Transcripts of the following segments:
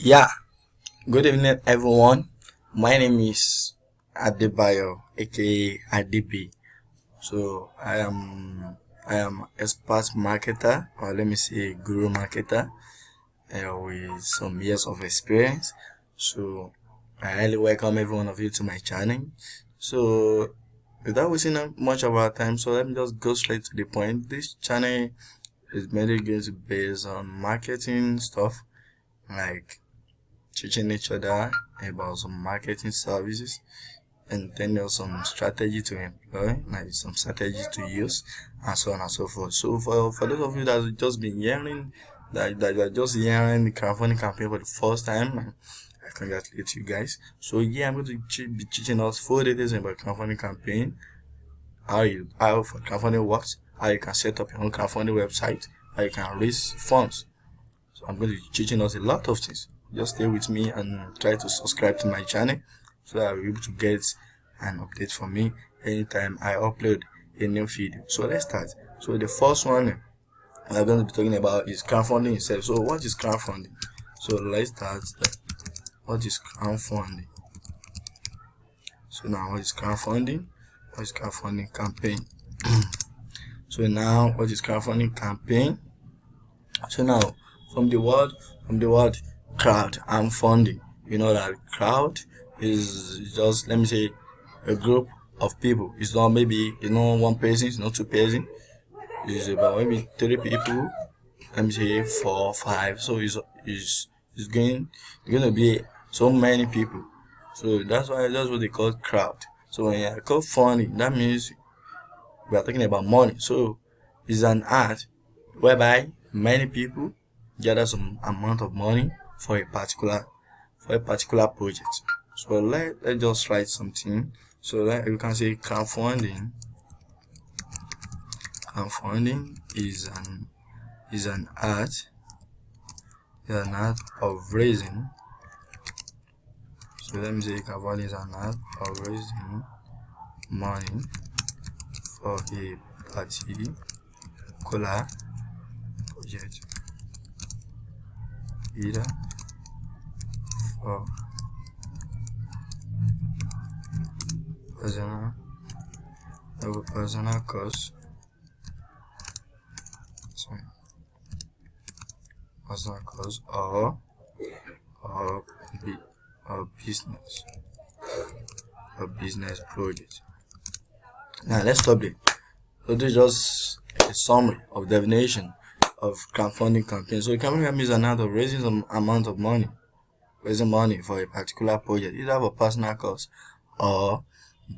Yeah, good evening everyone. My name is Adebayo, aka ADB. So I am expert marketer, or let me say guru marketer, with some years of experience. So I highly welcome every one of you to my channel. So without wasting much of our time, so let me just go straight to the point. This channel is mainly going to be based on marketing stuff, like teaching each other about some marketing services, and then there's some strategy to employ, like some strategy to use, and so on and so forth. So for those of you that have just been hearing that you are just hearing the crowdfunding campaign for the first time, I congratulate you guys. So yeah, I'm going to be teaching us 4 details about crowdfunding campaign, how crowdfunding works, how you can set up your own crowdfunding website, how you can raise funds. So I'm going to be teaching us a lot of things. Just stay with me and try to subscribe to my channel so that you're able to get an update from me anytime I upload a new video. So let's start. So the first one I'm going to be talking about is crowdfunding itself. So what is crowdfunding? So let's start. What is crowdfunding? So now, what is crowdfunding? What is crowdfunding campaign? So now, what is crowdfunding campaign? So now, from the word crowd and funding, you know that crowd is just, let me say, a group of people. It's not one person, it's not two person. It's about maybe 3 people. Let me say 4 or 5. So it's going to be so many people. So that's what they call crowd. So when you call funding, that means we are talking about money. So it's an art whereby many people gather some amount of money for a particular project. So let's just write something. So you can say crowdfunding. Crowdfunding is an art. Is an art of raising. So let me say crowdfunding is an art of raising money for a particular project, either for personal cost, or business project. Now let's stop there. So this is just a summary of definition of crowdfunding campaign. So crowdfunding campaign is an art of raising some amount of money, for a particular project, either for personal cost or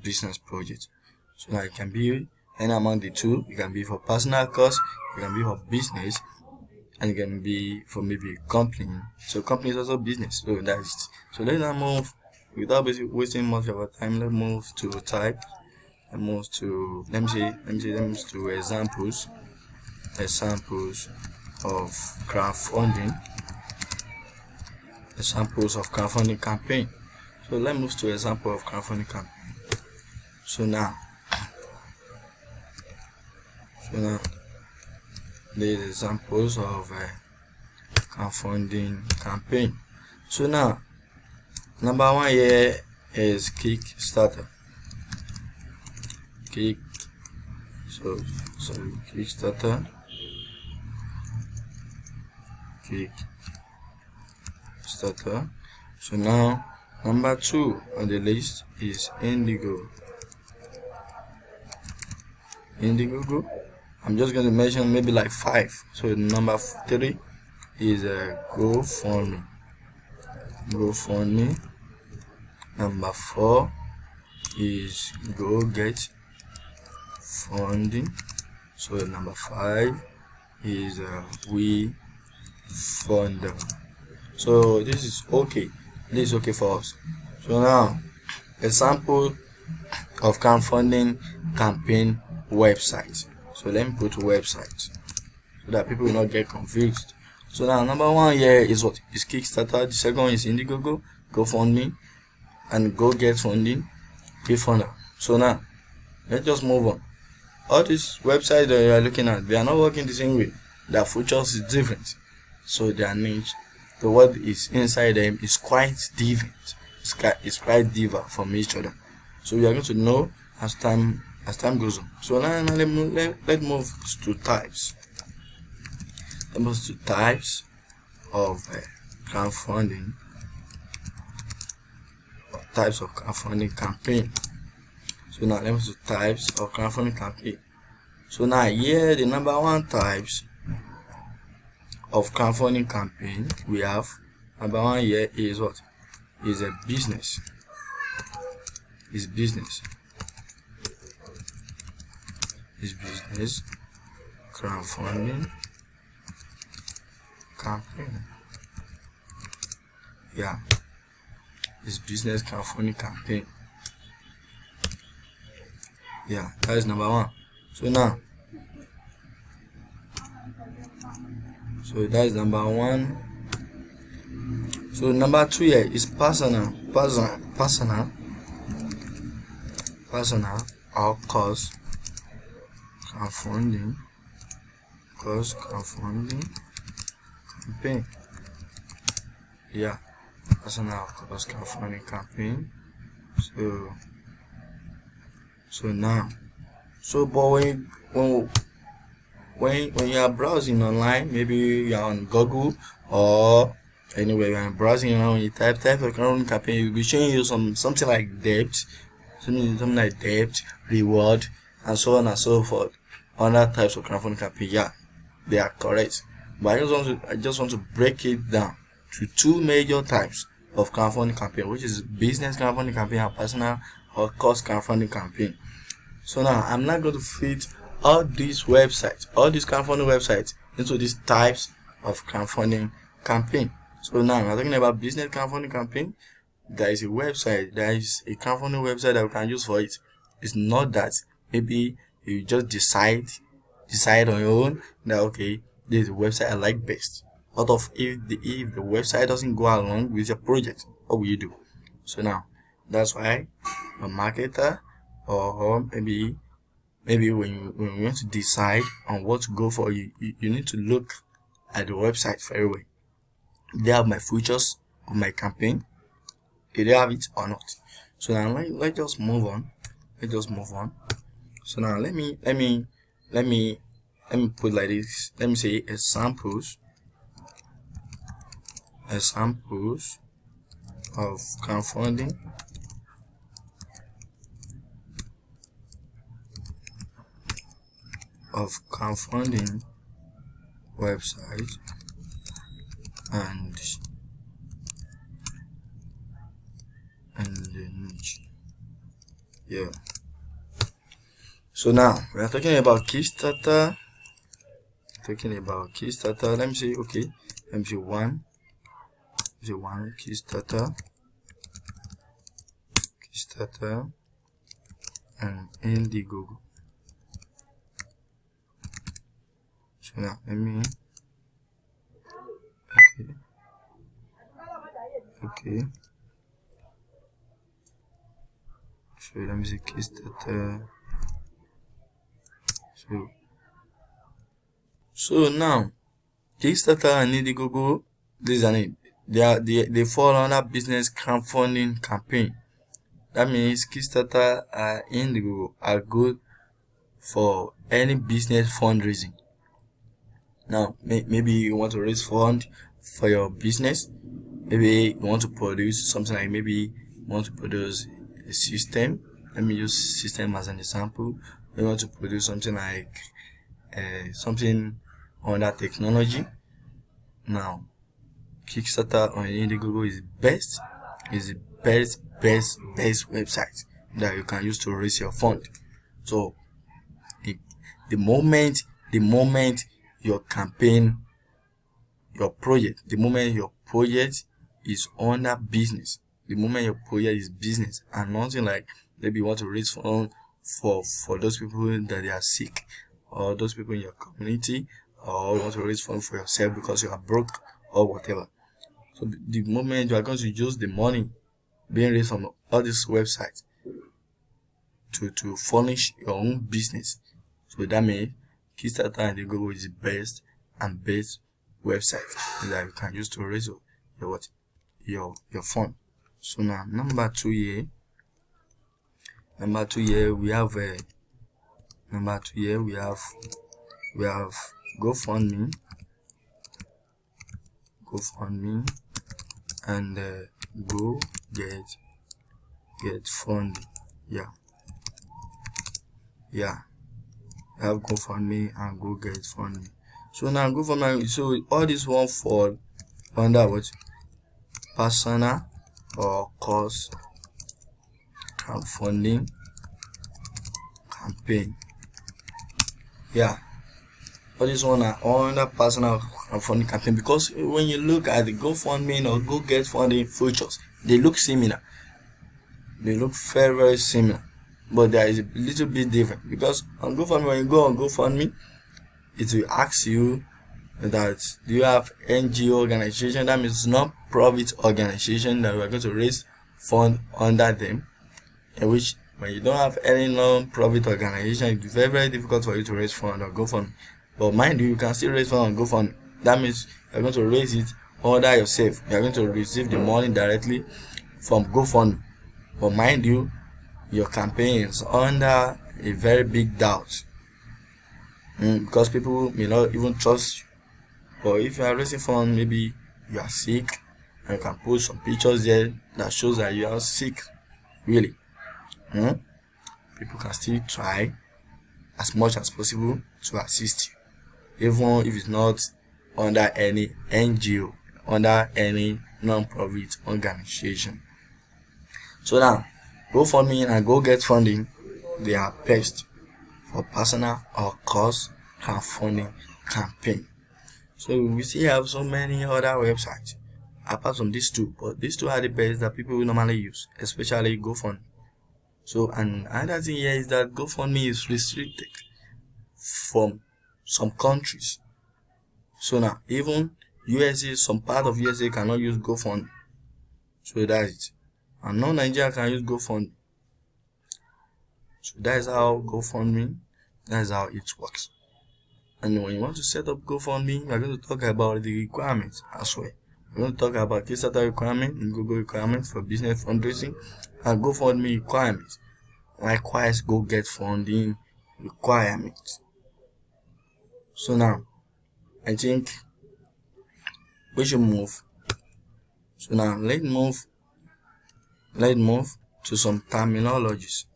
business project. So now it can be any among the two. It can be for personal cost, it can be for business, and it can be for maybe a company. So company is also business. So that's it. So let's now move, without wasting much of our time. Let's move to type. Let me to examples of crowdfunding. Examples of crowdfunding campaign. So let's move to example of crowdfunding campaign. So now the examples of crowdfunding campaign. So now, number 1 here is Kickstarter. Kickstarter. So now, number 2 on the list is Indiegogo. I'm just going to mention maybe like 5. So number 3 is Gofundme. Number 4 is Funding. So number 5 is WeFunder. So this is okay. This is okay for us. So now, example of crowdfunding campaign website. So let me put website so that people will not get confused. So now, number 1 here is what? Is Kickstarter. The second one is Indiegogo, Gofundme, and GoFundme, WeFunder. So now, let's just move on. All these websites that you are looking at, they are not working the same way. Their features is different. So their niche the word is inside them is quite different. It's quite different from each other. So we are going to know as time goes on. So now let's move to types. Let's move to types of crowdfunding. Types of crowdfunding campaign. So now let's move to types of crowdfunding campaign. So now here the number one types of crowdfunding campaign we have. Number one here is what? Is a business. Is business. Is business crowdfunding campaign. Yeah. Is business crowdfunding campaign. Yeah, that is number one. So now, so that is number one. So number two here is personal or cost crowdfunding campaign. Yeah, personal cost crowdfunding campaign. So now, so but when you are browsing online, maybe you are on Google or anywhere you are browsing around, you type of crowdfunding campaign, it will be showing you something like debt, something like debt, reward, and so on and so forth. Other types of crowdfunding campaign, yeah, they are correct. But I just want to break it down to two major types of crowdfunding campaign, which is business crowdfunding campaign and personal or cost crowdfunding campaign. So now I'm not going to fit all these crowdfunding websites into these types of crowdfunding campaign. So now we're talking about business crowdfunding campaign. There is a crowdfunding website that we can use for it. It's not that maybe you just decide on your own that okay, this is the website I like best. Out of if the website doesn't go along with your project, what will you do? So now that's why a marketer, or maybe when you want to decide on what to go for, you need to look at the website very well. They have my features of my campaign. Did they have it or not? So now let's just move on. So now let me put like this. Let me say examples of crowdfunding website and yeah. So now we are talking about Kickstarter. Let me say okay. Let me say one Kickstarter and Indiegogo. So now let me okay. So let me see Kickstarter. So now Kickstarter and Indiegogo, they fall under business crowdfunding campaign. That means Kickstarter and Indiegogo are good for any business fundraising. Now maybe you want to raise fund for your business. Maybe you want to produce something like, maybe you want to produce a system. Let me use system as an example. You want to produce something like something on that technology. Now Kickstarter or Indiegogo is the best website that you can use to raise your fund. So the moment your campaign, your project is under business, the moment your project is business and nothing like maybe you want to raise funds for those people that they are sick, or those people in your community, or you want to raise funds for yourself because you are broke or whatever. So the moment you are going to use the money being raised from all these websites to furnish your own business, so that means Kickstarter and Indiegogo is the best website that you can use to raise your fund. So now number two here we have we have Gofundme and go get funding. We have Gofundme and go get funding. So now Gofundme, so all this one fall under what? Personal or cause crowdfunding campaign. All this one are under personal crowdfunding campaign, because when you look at the Gofundme or go get funding features, they look similar. They look very, very similar, but there is a little bit different, because on Gofundme, when you go on Gofundme, it will ask you that do you have NGO organization, that means non-profit organization that we are going to raise fund under them, in which when you don't have any non-profit organization, it's very, very difficult for you to raise fund on GoFundMe. But mind you, you can still raise fund on GoFundMe. That means you're going to raise it under yourself. You're going to receive the money directly from GoFundMe. But mind you, your campaign is under a very big doubt, because people may not even trust you. But if you are raising fund, maybe you are sick, and you can put some pictures there that shows that you are sick, really. People can still try as much as possible to assist you, even if it's not under any NGO, under any non-profit organization. So now, Gofundme and go get funding, they are best for personal or cause crowdfunding campaign. So we still have so many other websites apart from these two, but these two are the best that people will normally use, especially Gofundme. So, and another thing here is that Gofundme is restricted from some countries. So now, even USA, some part of USA cannot use Gofundme. So that's it. And no Nigeria can use Gofundme. So that is how Gofundme, that is how it works. And when you want to set up Gofundme, we are going to talk about the requirements as well. We're going to talk about Kickstarter requirement and Google requirements for business fundraising and Gofundme requirements. Likewise, go get funding requirements. So now, I think we should move. So now, let's move to some terminologies.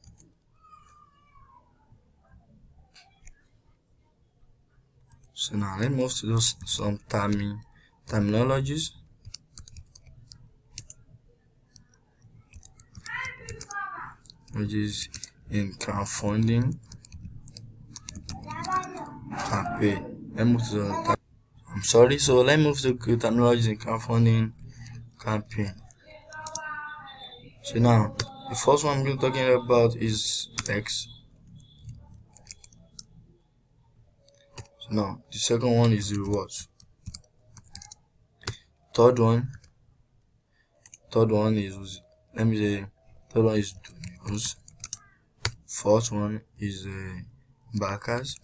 So now let's move to some terminologies. Which is in crowdfunding campaign. Let's move to so let's move to terminologies in crowdfunding campaign. So now the first one I'm going to be talking about is X. So now the second one is rewards. Third one is donors. Fourth one is backers.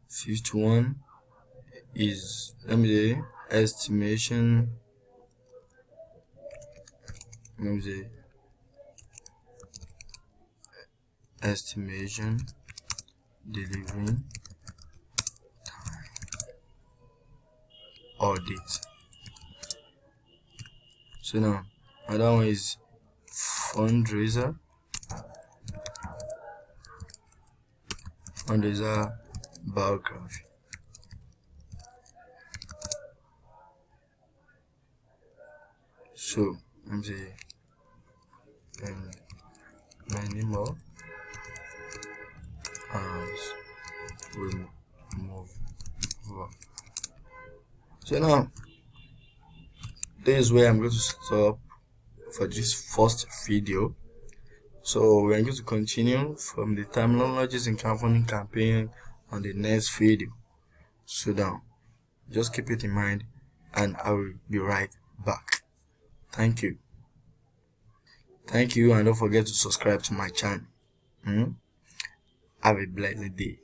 Fifth one is estimation. Estimation, delivery time, audit. So now another one is fundraiser biography. So and many more as we move on. So now this is where I'm going to stop for this first video. So we're going to continue from the terminologies in crowdfunding campaign on the next video. So now just keep it in mind and I will be right back. Thank you, and don't forget to subscribe to my channel. Have a blessed day.